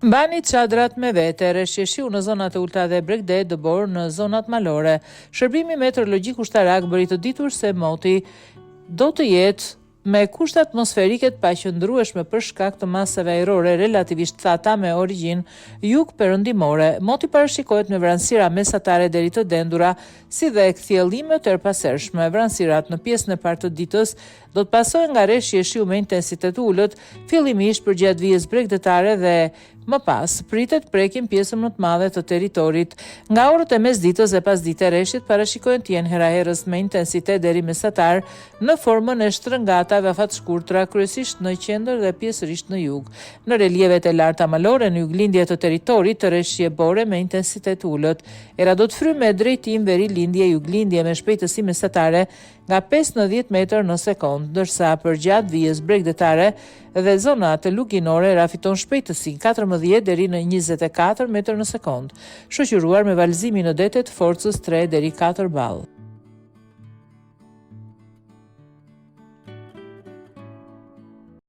Mbani çadrat me vete, rreshjeshiu në zonat e ulta dhe Bregde, dëbor në zonat malore. Shërbimi meteorologjik ushtarak bëri të ditur se moti do të jetë me kushte atmosferike të paqëndrueshme për shkak të masave ajrore relativisht thata me origjinë jug-perëndimore. Moti parashikohet me vranësira mesatare deri të dendura, si dhe kthjellime të erpasershme. Vranësirat në pjesën e parë të ditës do të pasohen nga rreshjeshiu me intensitet ulët, fillimisht përgjatë vijës bregdetare dhe më pas pritet prekin pjesën më të madhe të territorit. Nga orët e mesditës dhe pasdite rreshtit parashikohen të jenë heraherës me intensitet deri mesatar në formën e shtrëngatave afat shkurtra, kryesisht në qendër dhe pjesërisht në jug. Në relievet e larta malore në juglindje të territorit të rreshje bore me intensitet ulët. Era do të frymë me drejtim veri lindje juglindje me shpejtësi mesatare nga 15 metër në sekond, ndërsa përgjatë vijës bregdetare dhe zonat luginore rafiton shpejtësi 14 deri në 24 metër në sekond, shoqëruar me valëzimin në detet forcës 3 deri 4 ball.